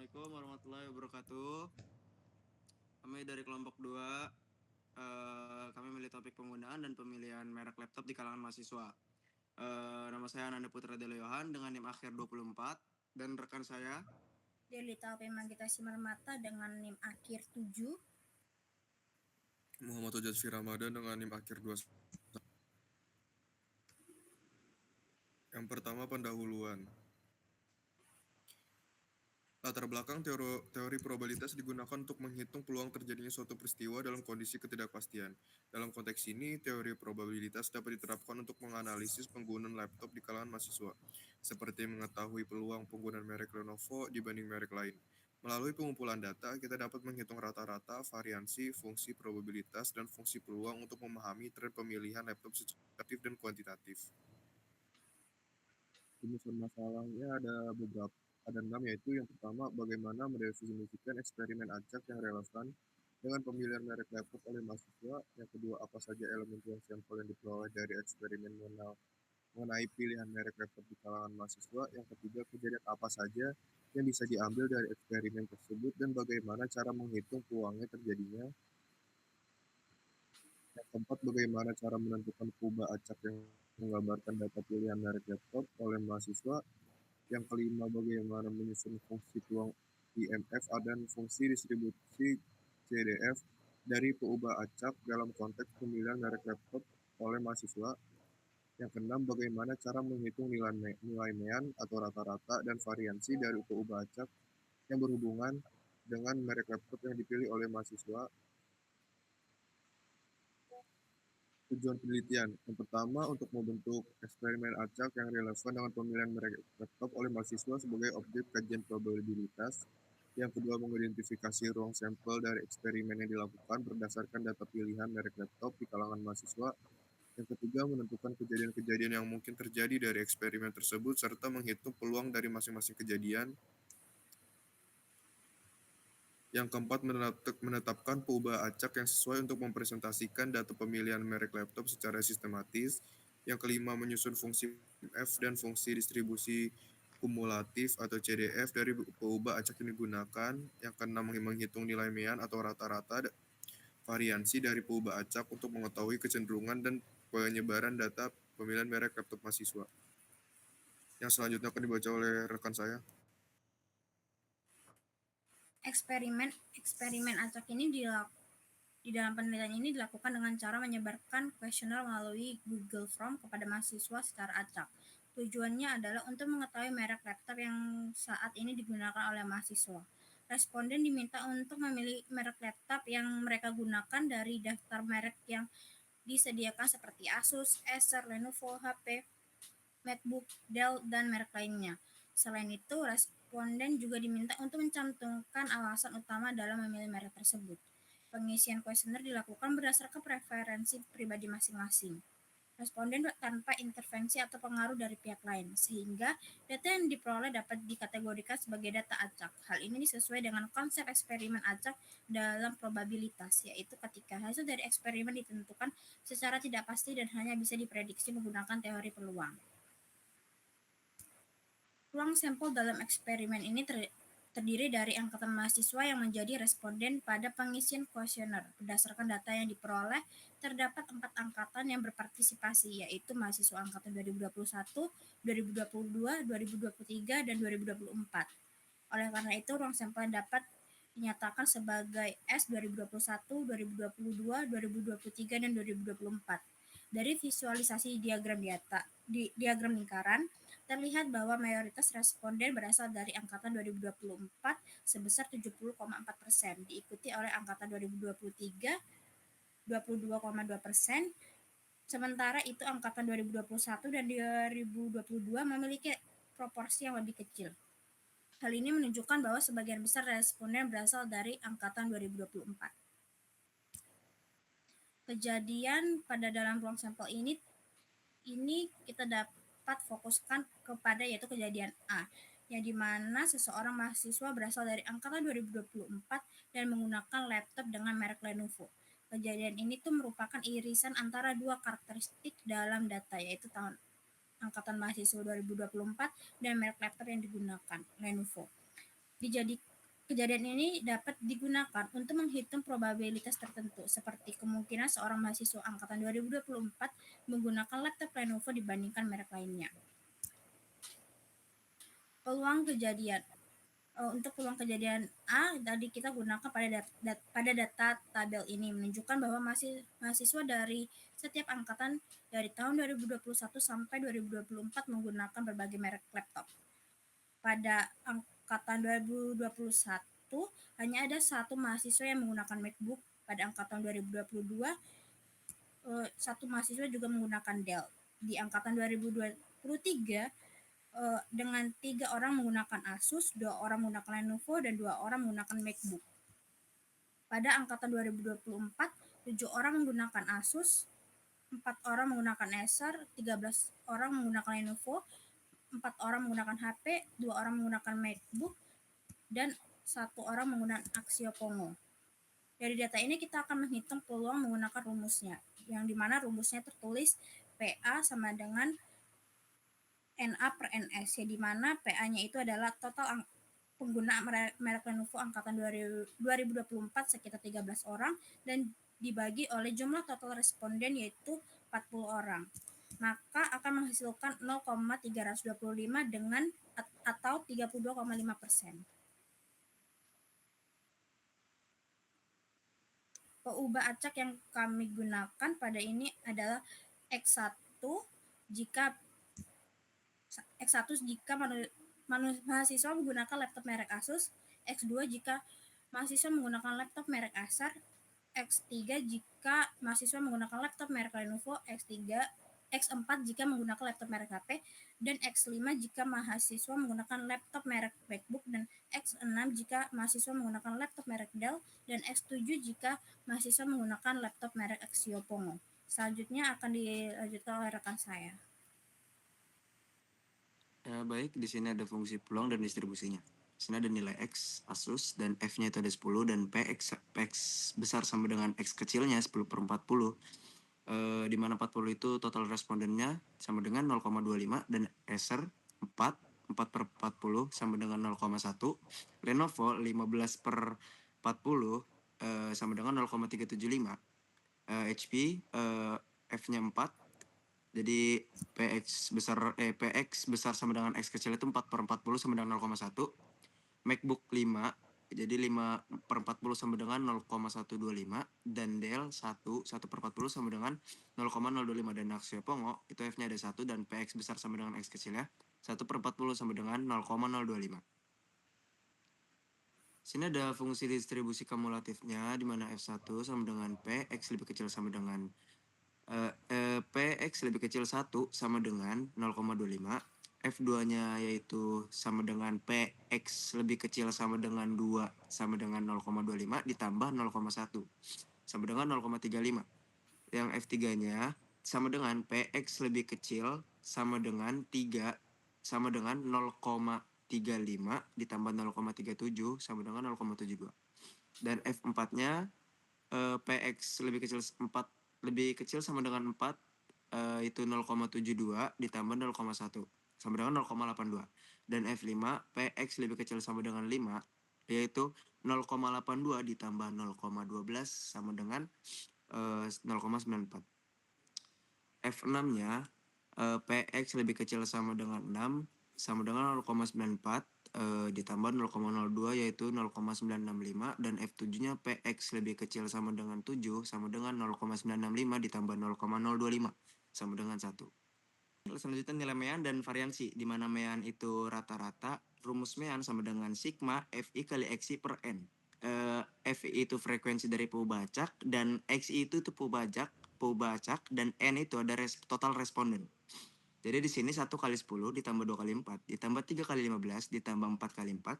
Assalamualaikum warahmatullahi wabarakatuh. Kami dari kelompok 2, kami memilih topik penggunaan dan pemilihan merek laptop di kalangan mahasiswa. Nama saya Ananda Putra Delo Yohan dengan NIM akhir 24 dan rekan saya Delita Pemagita Simarmata dengan NIM akhir 7. Muhammad Ujazfi Ramadan dengan NIM akhir 2. Yang pertama, pendahuluan. Latar belakang teori probabilitas digunakan untuk menghitung peluang terjadinya suatu peristiwa dalam kondisi ketidakpastian. Dalam konteks ini, teori probabilitas dapat diterapkan untuk menganalisis penggunaan laptop di kalangan mahasiswa, seperti mengetahui peluang penggunaan merek Lenovo dibanding merek lain. Melalui pengumpulan data, kita dapat menghitung rata-rata, variansi, fungsi probabilitas, dan fungsi peluang untuk memahami tren pemilihan laptop secara kualitatif dan kuantitatif. Rumus masalahnya ada 6, yaitu yang pertama, bagaimana mendefinisikan eksperimen acak yang relevan dengan pemilihan merek laptop oleh mahasiswa. Yang kedua, apa saja elemen sampel yang diperoleh dari eksperimen mengenai pilihan merek laptop di kalangan mahasiswa. Yang ketiga, kejadian apa saja yang bisa diambil dari eksperimen tersebut dan bagaimana cara menghitung peluangnya terjadinya. Yang keempat, bagaimana cara menentukan kubah acak yang menggambarkan data pilihan merek laptop oleh mahasiswa. Yang kelima, bagaimana menyusun fungsi peluang IMF dan fungsi distribusi CDF dari peubah acak dalam konteks pemilihan merek laptop oleh mahasiswa. Yang keenam, bagaimana cara menghitung nilai mean atau rata-rata dan variansi dari peubah acak yang berhubungan dengan merek laptop yang dipilih oleh mahasiswa. Tujuan penelitian. Yang pertama, untuk membentuk eksperimen acak yang relevan dengan pemilihan merek laptop oleh mahasiswa sebagai objek kajian probabilitas. Yang kedua, mengidentifikasi ruang sampel dari eksperimen yang dilakukan berdasarkan data pilihan merek laptop di kalangan mahasiswa. Yang ketiga, menentukan kejadian-kejadian yang mungkin terjadi dari eksperimen tersebut serta menghitung peluang dari masing-masing kejadian. Yang keempat, menetapkan peubah acak yang sesuai untuk mempresentasikan data pemilihan merek laptop secara sistematis. Yang kelima, menyusun fungsi F dan fungsi distribusi kumulatif atau CDF dari peubah acak yang digunakan. Yang keenam, menghitung nilai mean atau rata-rata variansi dari peubah acak untuk mengetahui kecenderungan dan penyebaran data pemilihan merek laptop mahasiswa. Yang selanjutnya akan dibaca oleh rekan saya. Eksperimen acak ini di dalam penelitian ini dilakukan dengan cara menyebarkan kuesioner melalui Google Form kepada mahasiswa secara acak. Tujuannya adalah untuk mengetahui merek laptop yang saat ini digunakan oleh mahasiswa. Responden diminta untuk memilih merek laptop yang mereka gunakan dari daftar merek yang disediakan seperti Asus, Acer, Lenovo, HP, MacBook, Dell, dan merek lainnya. Selain itu, responden juga diminta untuk mencantumkan alasan utama dalam memilih merek tersebut. Pengisian kuesioner dilakukan berdasarkan preferensi pribadi masing-masing responden tanpa intervensi atau pengaruh dari pihak lain, sehingga data yang diperoleh dapat dikategorikan sebagai data acak. Hal ini sesuai dengan konsep eksperimen acak dalam probabilitas, yaitu ketika hasil dari eksperimen ditentukan secara tidak pasti dan hanya bisa diprediksi menggunakan teori peluang. Ruang sampel dalam eksperimen ini terdiri dari angkatan mahasiswa yang menjadi responden pada pengisian kuesioner. Berdasarkan data yang diperoleh, terdapat 4 angkatan yang berpartisipasi, yaitu mahasiswa angkatan 2021, 2022, 2023, dan 2024. Oleh karena itu, ruang sampel dapat dinyatakan sebagai S 2021, 2022, 2023, dan 2024. Dari visualisasi diagram lingkaran, terlihat bahwa mayoritas responden berasal dari angkatan 2024 sebesar 70,4%, diikuti oleh angkatan 2023 22,2%, sementara itu angkatan 2021 dan 2022 memiliki proporsi yang lebih kecil. Hal ini menunjukkan bahwa sebagian besar responden berasal dari angkatan 2024. Kejadian pada dalam ruang sampel ini kita dapat fokuskan kepada yaitu kejadian A, yang dimana seseorang mahasiswa berasal dari angkatan 2024 dan menggunakan laptop dengan merek Lenovo. Kejadian ini tuh merupakan irisan antara dua karakteristik dalam data, yaitu tahun angkatan mahasiswa 2024 dan merek laptop yang digunakan, Lenovo. Kejadian ini dapat digunakan untuk menghitung probabilitas tertentu, seperti kemungkinan seorang mahasiswa angkatan 2024 menggunakan laptop Lenovo dibandingkan merek lainnya. Peluang kejadian. Untuk peluang kejadian A, tadi kita gunakan pada data tabel ini, menunjukkan bahwa mahasiswa dari setiap angkatan dari tahun 2021 sampai 2024 menggunakan berbagai merek laptop. Pada angkatan 2021, hanya ada satu mahasiswa yang menggunakan MacBook. Pada angkatan 2022, satu mahasiswa juga menggunakan Dell. Di angkatan 2023, dengan 3 orang menggunakan Asus, 2 orang menggunakan Lenovo, dan 2 orang menggunakan MacBook. Pada angkatan 2024, 7 orang menggunakan Asus, 4 orang menggunakan Acer, 13 orang menggunakan Lenovo, 4 orang menggunakan HP, 2 orang menggunakan MacBook, dan 1 orang menggunakan Axio Pongo. Dari data ini kita akan menghitung peluang menggunakan rumusnya, yang dimana rumusnya tertulis PA sama dengan NA per NS, ya, di mana PA-nya itu adalah total pengguna merek Lenovo angkatan 2024 sekitar 13 orang dan dibagi oleh jumlah total responden yaitu 40 orang. Maka akan menghasilkan 0,325 dengan atau 32,5%. Peubah acak yang kami gunakan pada ini adalah X1 jika mahasiswa menggunakan laptop merek Asus, X2 jika mahasiswa menggunakan laptop merek Acer, X3 jika mahasiswa menggunakan laptop merek Lenovo, X4 jika menggunakan laptop merek HP, dan X5 jika mahasiswa menggunakan laptop merek MacBook, dan X6 jika mahasiswa menggunakan laptop merek Dell, dan X7 jika mahasiswa menggunakan laptop merek Axio Pongo. Selanjutnya akan dilanjutkan oleh rekan saya. Baik, di sini ada fungsi peluang dan distribusinya. Di sini ada nilai X Asus dan F-nya itu ada 10 dan PX besar sama dengan X kecilnya 10 per 40. Di mana 40 itu total respondennya sama dengan 0,25 dan Acer 4 per 40 sama dengan 0,1. Lenovo 15 per 40 sama dengan 0,375. HP F-nya 4. Jadi PX besar sama dengan X kecil itu 4 per 40 sama dengan 0,1. MacBook 5, jadi 5 per 40 sama dengan 0,125. Dan Dell 1 per 40 sama dengan 0,025. Dan Axio Pongo itu F-nya ada 1 dan PX besar sama dengan X kecilnya 1 per 40 sama dengan 0,025. Sini ada fungsi distribusi kumulatifnya di mana F1 sama dengan P, X lebih kecil sama dengan PX lebih kecil 1 sama dengan 0,25. F2-nya yaitu sama dengan PX lebih kecil sama dengan 2 sama dengan 0,25 ditambah 0,1 sama dengan 0,35. Yang F3-nya sama dengan PX lebih kecil sama dengan 3 sama dengan 0,35 ditambah 0,37 sama dengan 0,72. Dan F4-nya PX lebih kecil sama dengan 4 itu 0,72 ditambah 0,1 sama dengan 0,82. Dan F5 PX lebih kecil sama dengan 5 yaitu 0,82 ditambah 0,12 sama dengan 0,94. F6-nya PX lebih kecil sama dengan 6 sama dengan 0,94 ditambah 0,02 yaitu 0,965. Dan F7-nya PX lebih kecil sama dengan 7 sama dengan 0,965 ditambah 0,025 sama dengan 1. Selanjutnya nilai mean dan variansi, di mana mean itu rata-rata, rumus mean sama dengan sigma FI kali XI per N. FI itu frekuensi dari peubah acak dan XI itu peubah acak dan N itu ada total responden. Jadi di sini 1 kali 10 ditambah 2 kali 4 ditambah 3 kali 15 ditambah 4 kali 4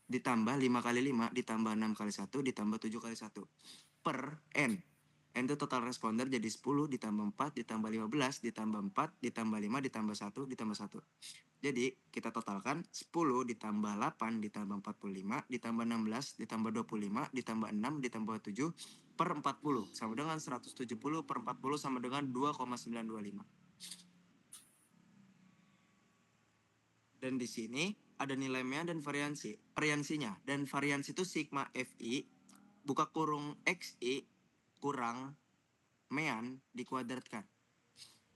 ditambah 5 kali 5 ditambah 6 kali 1 ditambah 7 kali 1 per N. N itu total responder jadi 10 ditambah 4 ditambah 15 ditambah 4 ditambah 5 ditambah 1 ditambah 1. Jadi kita totalkan 10 ditambah 8 ditambah 45 ditambah 16 ditambah 25 ditambah 6 ditambah 7 per 40 sama dengan 170 per 40 sama dengan 2,925. Dan di sini ada nilai mean dan variansinya. Dan variansi itu sigma FI buka kurung XI kurang mean dikuadratkan.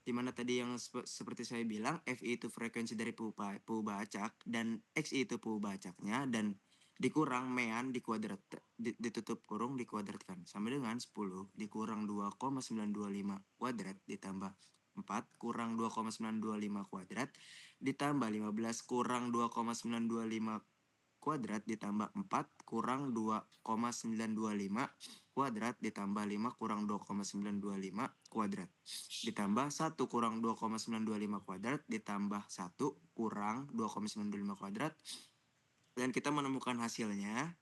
Dimana tadi yang seperti saya bilang, FI itu frekuensi dari peubah acak dan XI itu peubah acaknya, dan dikurang mean dikuadrat, ditutup kurung dikuadratkan sama dengan 10 dikurang 2,925 kuadrat ditambah 4 kurang 2,925 kuadrat ditambah 15 kurang 2,925 kuadrat ditambah 4 kurang 2,925 kuadrat ditambah 5 kurang 2,925 kuadrat ditambah 1 kurang 2,925 kuadrat ditambah 1 kurang 2,925 kuadrat, dan kita menemukan hasilnya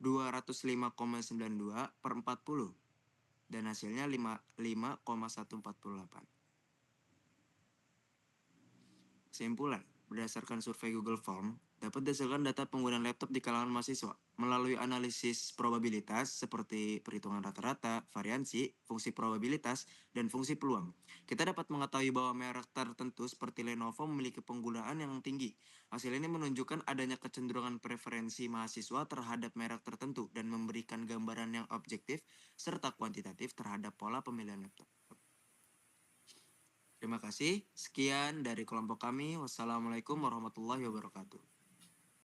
205,92 per 40 dan hasilnya 5,148. Kesimpulan, berdasarkan survei Google Form, dapat dihasilkan data penggunaan laptop di kalangan mahasiswa melalui analisis probabilitas seperti perhitungan rata-rata, variansi, fungsi probabilitas, dan fungsi peluang. Kita dapat mengetahui bahwa merek tertentu seperti Lenovo memiliki penggunaan yang tinggi. Hasil ini menunjukkan adanya kecenderungan preferensi mahasiswa terhadap merek tertentu dan memberikan gambaran yang objektif serta kuantitatif terhadap pola pemilihan laptop. Terima kasih. Sekian dari kelompok kami. Wassalamualaikum warahmatullahi wabarakatuh.